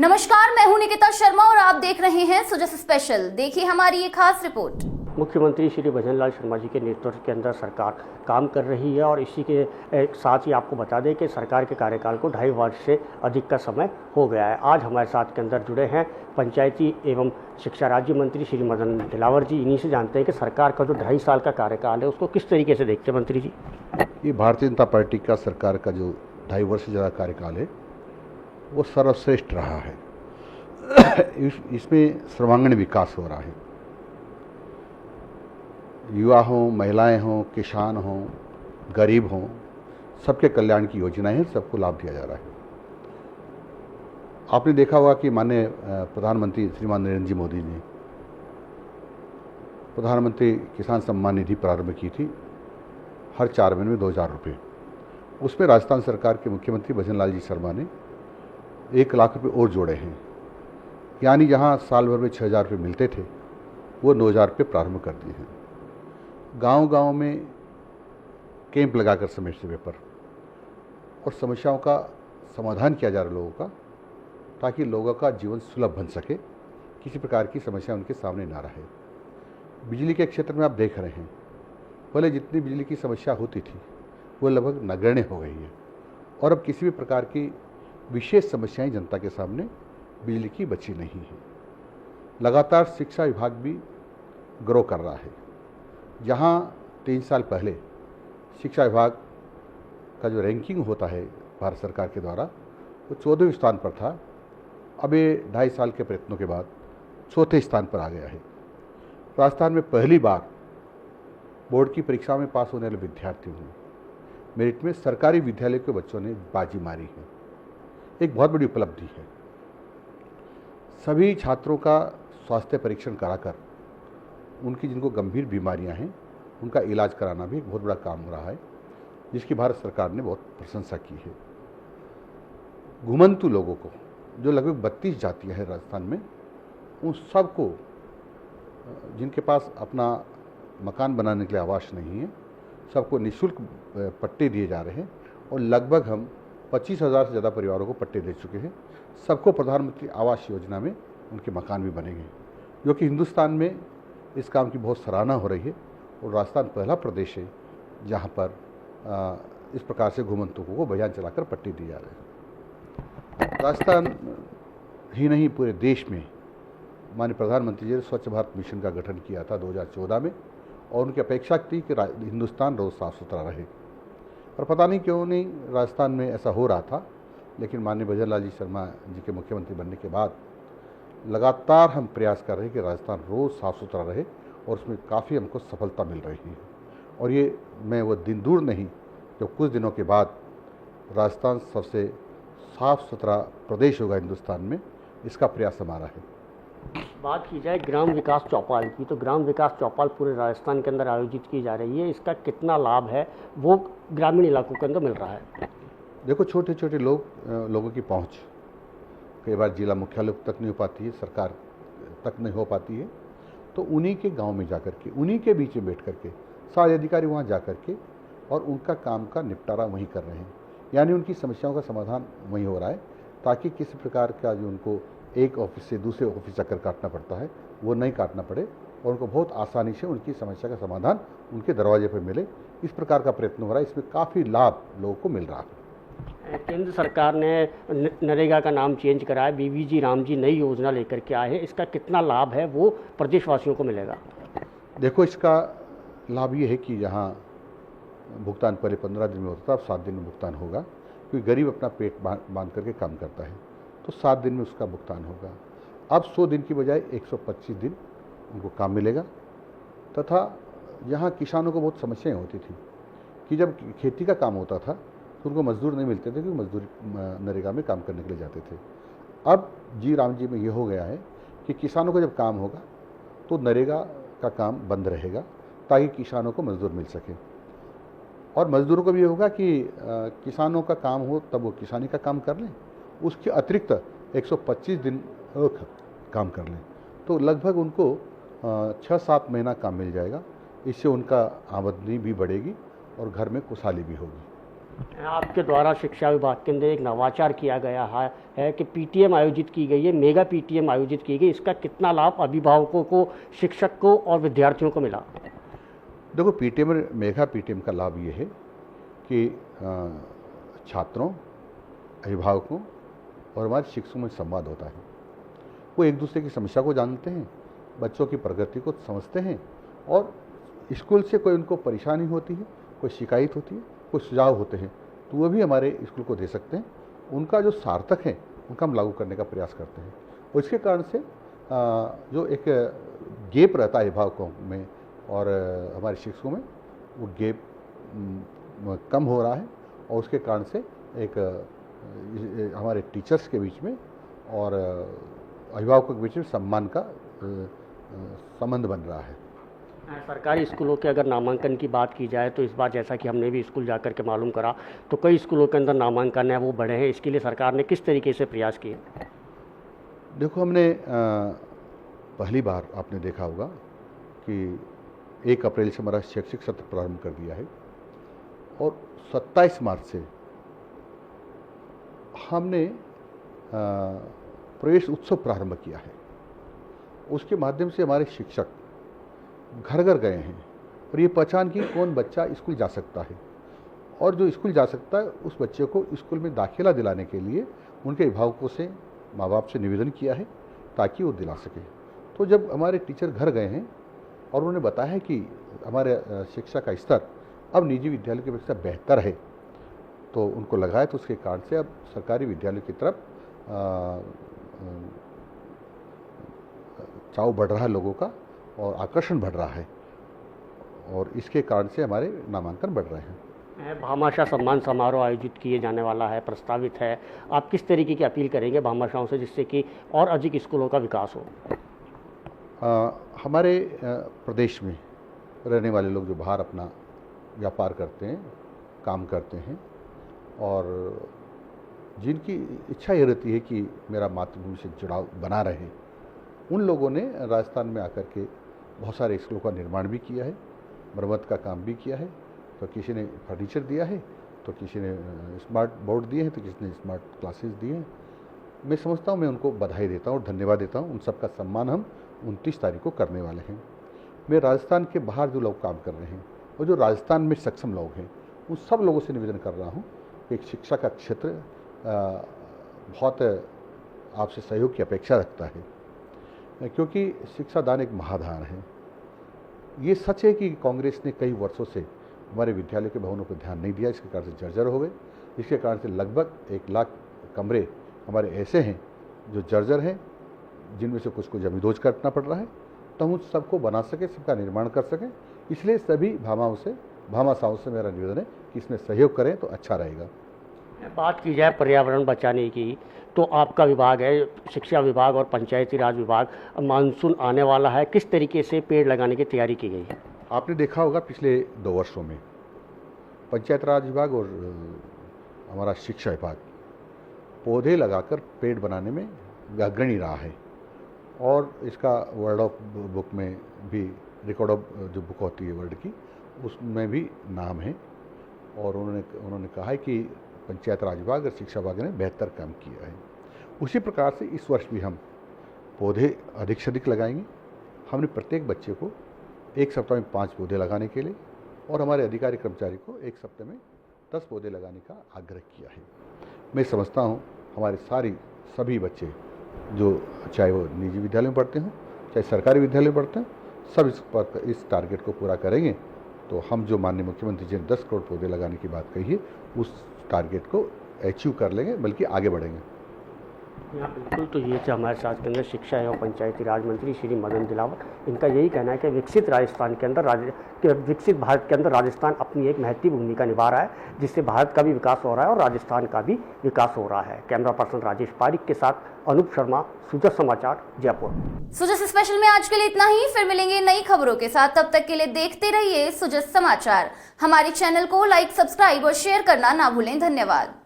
नमस्कार, मैं हूं निकिता शर्मा और आप देख रहे हैं सुजस स्पेशल। देखिए हमारी ये खास रिपोर्ट। मुख्यमंत्री श्री भजनलाल शर्मा जी के नेतृत्व के अंदर सरकार काम कर रही है और इसी के साथ ही आपको बता दें कि सरकार के कार्यकाल को 2.5 वर्ष से अधिक का समय हो गया है। आज हमारे साथ के अंदर जुड़े हैं पंचायती एवं शिक्षा राज्य मंत्री श्री मदन दिलावर जी। इन्हीं से जानते हैं कि सरकार का जो 2.5 साल का कार्यकाल है उसको किस तरीके से देखते हैं मंत्री जी। ये भारतीय जनता पार्टी का सरकार का जो 2.5 वर्ष से ज़्यादा कार्यकाल है वो सर्वश्रेष्ठ रहा है। इसमें सर्वांगीण विकास हो रहा है। युवा हों, महिलाएं हों, किसान हों, गरीब हों, सबके कल्याण की योजनाएं हैं, सबको लाभ दिया जा रहा है। आपने देखा होगा कि माननीय प्रधानमंत्री श्रीमान नरेंद्र जी मोदी ने प्रधानमंत्री किसान सम्मान निधि प्रारंभ की थी, हर 4 महीने में 2,000 रुपये। उसमें राजस्थान सरकार के मुख्यमंत्री भजनलाल जी शर्मा ने 1 लाख रुपये और जोड़े हैं, यानी जहां साल भर में 6,000 रुपये मिलते थे वो 9,000 रुपये प्रारंभ कर दिए हैं। गांव-गांव में कैंप लगाकर समय समय पर और समस्याओं का समाधान किया जा रहा है लोगों का, ताकि लोगों का जीवन सुलभ बन सके, किसी प्रकार की समस्या उनके सामने ना रहे। बिजली के क्षेत्र में आप देख रहे हैं, पहले जितनी बिजली की समस्या होती थी वो लगभग नगण्य हो गई है और अब किसी भी प्रकार की विशेष समस्याएं जनता के सामने बिजली की बची नहीं है। लगातार शिक्षा विभाग भी ग्रो कर रहा है। जहां 3 साल पहले शिक्षा विभाग का जो रैंकिंग होता है भारत सरकार के द्वारा वो 14वें स्थान पर था, अब ये 2.5 साल के प्रयत्नों के बाद 4थे स्थान पर आ गया है। राजस्थान में पहली बार बोर्ड की परीक्षा में पास होने वाले विद्यार्थियों ने मेरिट में सरकारी विद्यालय के बच्चों ने बाजी मारी है। एक बहुत बड़ी उपलब्धि है। सभी छात्रों का स्वास्थ्य परीक्षण कराकर उनकी जिनको गंभीर बीमारियां हैं उनका इलाज कराना भी एक बहुत बड़ा काम हो रहा है, जिसकी भारत सरकार ने बहुत प्रशंसा की है। घुमंतु लोगों को, जो लगभग 32 जातियां हैं राजस्थान में, उन सबको जिनके पास अपना मकान बनाने के लिए आवास नहीं है, सबको निःशुल्क पट्टे दिए जा रहे हैं और लगभग हम 25,000 से ज़्यादा परिवारों को पट्टे दे चुके हैं। सबको प्रधानमंत्री आवास योजना में उनके मकान भी बनेंगे, जो कि हिंदुस्तान में इस काम की बहुत सराहना हो रही है और राजस्थान पहला प्रदेश है जहां पर इस प्रकार से घुमंतुकों को अभियान चलाकर पट्टे दिए जा रहे हैं। राजस्थान ही नहीं, पूरे देश में माननीय प्रधानमंत्री जी ने स्वच्छ भारत मिशन का गठन किया था 2014 में और उनकी अपेक्षा थी कि हिंदुस्तान रोज़ साफ सुथरा रहे। और पता नहीं क्यों नहीं राजस्थान में ऐसा हो रहा था, लेकिन माननीय भजनलाल जी शर्मा जी के मुख्यमंत्री बनने के बाद लगातार हम प्रयास कर रहे हैं कि राजस्थान रोज़ साफ़ सुथरा रहे और उसमें काफ़ी हमको सफलता मिल रही है। और ये मैं वो दिन दूर नहीं जब कुछ दिनों के बाद राजस्थान सबसे साफ़ सुथरा प्रदेश होगा हिंदुस्तान में, इसका प्रयास हमारा है। बात की जाए ग्राम विकास चौपाल की, तो ग्राम विकास चौपाल पूरे राजस्थान के अंदर आयोजित की जा रही है। इसका कितना लाभ है वो ग्रामीण इलाकों के अंदर मिल रहा है? देखो, छोटे छोटे लोगों की पहुंच कई बार जिला मुख्यालय तक नहीं हो पाती है, सरकार तक नहीं हो पाती है, तो उन्हीं के गांव में जाकर के, उन्हीं के बीच में बैठ करके सारे अधिकारी वहां जाकर के और उनका काम का निपटारा वहीं कर रहे हैं, यानी उनकी समस्याओं का समाधान वहीं हो रहा है, ताकि किसी प्रकार का जो उनको एक ऑफिस से दूसरे ऑफिस चक्कर काटना पड़ता है वो नहीं काटना पड़े और उनको बहुत आसानी से उनकी समस्या का समाधान उनके दरवाजे पर मिले। इस प्रकार का प्रयत्न हो रहा है, इसमें काफ़ी लाभ लोगों को मिल रहा है। केंद्र सरकार ने नरेगा का नाम चेंज करा है, बीवीजी राम जी नई योजना लेकर के आए हैं। इसका कितना लाभ है वो प्रदेशवासियों को मिलेगा? देखो, इसका लाभ ये है कि जहाँ भुगतान पहले 15 दिन में होता था, अब 7 दिन में भुगतान होगा, क्योंकि गरीब अपना पेट बांध करके काम करता है, तो 7 दिन में उसका भुगतान होगा। अब 100 दिन की बजाय 125 दिन उनको काम मिलेगा। तथा यहाँ किसानों को बहुत समस्याएं होती थी कि जब खेती का काम होता था तो उनको मजदूर नहीं मिलते थे, क्योंकि मजदूर नरेगा में काम करने के लिए जाते थे। अब जी राम जी में ये हो गया है कि किसानों को जब काम होगा तो नरेगा का काम बंद रहेगा, ताकि किसानों को मजदूर मिल सके। और मजदूरों को भी ये होगा कि किसानों का काम हो तब वो किसानी का काम कर लें, उसके अतिरिक्त 125 दिन काम कर लें, तो लगभग उनको 6-7 महीना काम मिल जाएगा। इससे उनका आमदनी भी बढ़ेगी और घर में खुशहाली भी होगी। आपके द्वारा शिक्षा विभाग के अंदर एक नवाचार किया गया है कि पीटीएम आयोजित की गई है, मेगा पीटीएम आयोजित की गई, इसका कितना लाभ अभिभावकों को, शिक्षक को और विद्यार्थियों को मिला? देखो, पीटीएम मेगा पीटीएम का लाभ ये है कि छात्रों, अभिभावकों और हमारे शिक्षकों में संवाद होता है। वो एक दूसरे की समस्या को जानते हैं, बच्चों की प्रगति को समझते हैं और स्कूल से कोई उनको परेशानी होती है, कोई शिकायत होती है, कोई सुझाव होते हैं तो वो भी हमारे स्कूल को दे सकते हैं। उनका जो सार्थक है उनका हम लागू करने का प्रयास करते हैं और इसके कारण से जो एक गैप रहता है अभिभावकों में और हमारे शिक्षकों में, वो गैप कम हो रहा है और उसके कारण से एक हमारे टीचर्स के बीच में और अभिभावकों के बीच में सम्मान का संबंध बन रहा है। सरकारी स्कूलों के अगर नामांकन की बात की जाए तो इस बार जैसा कि हमने भी स्कूल जाकर के मालूम करा तो कई स्कूलों के अंदर नामांकन है वो बढ़े हैं, इसके लिए सरकार ने किस तरीके से प्रयास किए? देखो, हमने पहली बार आपने देखा होगा कि 1 अप्रैल से हमारा शैक्षिक सत्र प्रारंभ कर दिया है और 27 मार्च से हमने प्रवेश उत्सव प्रारंभ किया है। उसके माध्यम से हमारे शिक्षक घर घर गए हैं और ये पहचान की कौन बच्चा स्कूल जा सकता है और जो स्कूल जा सकता है उस बच्चे को स्कूल में दाखिला दिलाने के लिए उनके अभिभावकों से, माँ बाप से निवेदन किया है ताकि वो दिला सके। तो जब हमारे टीचर घर गए हैं और उन्होंने बताया है कि हमारे शिक्षा का स्तर अब निजी विद्यालय की अपेक्षा बेहतर है तो उनको लगा है, तो उसके कारण से अब सरकारी विद्यालय की तरफ चाव बढ़ रहा है लोगों का और आकर्षण बढ़ रहा है और इसके कारण से हमारे नामांकन बढ़ रहे हैं। भामाशाह सम्मान समारोह आयोजित किए जाने वाला है, प्रस्तावित है, आप किस तरीके की अपील करेंगे भामाशाहों से जिससे कि और अधिक स्कूलों का विकास हो? हमारे प्रदेश में रहने वाले लोग जो बाहर अपना व्यापार करते हैं, काम करते हैं और जिनकी इच्छा ये रहती है कि मेरा मातृभूमि से जुड़ाव बना रहे, उन लोगों ने राजस्थान में आकर के बहुत सारे स्कूलों का निर्माण भी किया है, मरम्मत का काम भी किया है। तो किसी ने फर्नीचर दिया है, तो किसी ने स्मार्ट बोर्ड दिए हैं, तो किसी ने स्मार्ट क्लासेस दिए हैं। मैं समझता हूँ, मैं उनको बधाई देता हूँ और धन्यवाद देता हूँ। उन सब का सम्मान हम 29 तारीख को करने वाले हैं। मैं राजस्थान के बाहर जो लोग काम कर रहे हैं और जो राजस्थान में सक्षम लोग हैं उन सब लोगों से निवेदन कर रहा हूँ कि एक शिक्षा का क्षेत्र बहुत आपसे सहयोग की अपेक्षा रखता है क्योंकि शिक्षा दान एक महादान है। ये सच है कि कांग्रेस ने कई वर्षों से हमारे विद्यालय के भवनों पर ध्यान नहीं दिया, इसके कारण से जर्जर हो गए। इसके कारण से लगभग 1 लाख कमरे हमारे ऐसे हैं जो जर्जर हैं, जिनमें से कुछ को जमींदोज करना पड़ रहा है। तो हम उन सबको बना सकें, सबका निर्माण कर सकें, इसलिए सभी भामाशाहों से मेरा निवेदन है कि इसमें सहयोग करें तो अच्छा रहेगा। बात की जाए पर्यावरण बचाने की तो आपका विभाग है, शिक्षा विभाग और पंचायती राज विभाग, मानसून आने वाला है, किस तरीके से पेड़ लगाने की तैयारी की गई है? आपने देखा होगा पिछले 2 वर्षों में पंचायत राज विभाग और हमारा शिक्षा विभाग पौधे लगाकर पेड़ बनाने में अग्रणी रहा है और इसका वर्ल्ड ऑफ बुक में भी, रिकॉर्ड ऑफ जो बुक होती है वर्ल्ड की, उसमें भी नाम है। और उन्होंने कहा है कि पंचायत राज विभाग और शिक्षा विभाग ने बेहतर काम किया है। उसी प्रकार से इस वर्ष भी हम पौधे अधिक से अधिक लगाएंगे। हमने प्रत्येक बच्चे को 1 सप्ताह में 5 पौधे लगाने के लिए और हमारे अधिकारी कर्मचारी को 1 सप्ताह में 10 पौधे लगाने का आग्रह किया है। मैं समझता हूँ हमारे सभी बच्चे, जो चाहे वो निजी विद्यालय में पढ़ते हों चाहे सरकारी विद्यालय में पढ़ते हों, सब इस टारगेट को पूरा करेंगे तो हम जो माननीय मुख्यमंत्री जी ने 10 करोड़ पौधे लगाने की बात कही है उस टारगेट को अचीव कर लेंगे, बल्कि आगे बढ़ेंगे। हाँ बिल्कुल। तो ये थे हमारे साथ के अंदर शिक्षा एवं पंचायती राज मंत्री श्री मदन दिलावर। इनका यही कहना है कि विकसित भारत के अंदर राजस्थान अपनी एक महत्वपूर्ण भूमिका निभा रहा है, जिससे भारत का भी विकास हो रहा है और राजस्थान का भी विकास हो रहा है। कैमरा पर्सन राजेश पारिक के साथ अनूप शर्मा, सुजस समाचार, जयपुर। सुजस स्पेशल में आज के लिए इतना ही, फिर मिलेंगे नई खबरों के साथ। तब तक के लिए देखते रहिए सुजस समाचार। हमारे चैनल को लाइक, सब्सक्राइब और शेयर करना ना भूलें। धन्यवाद।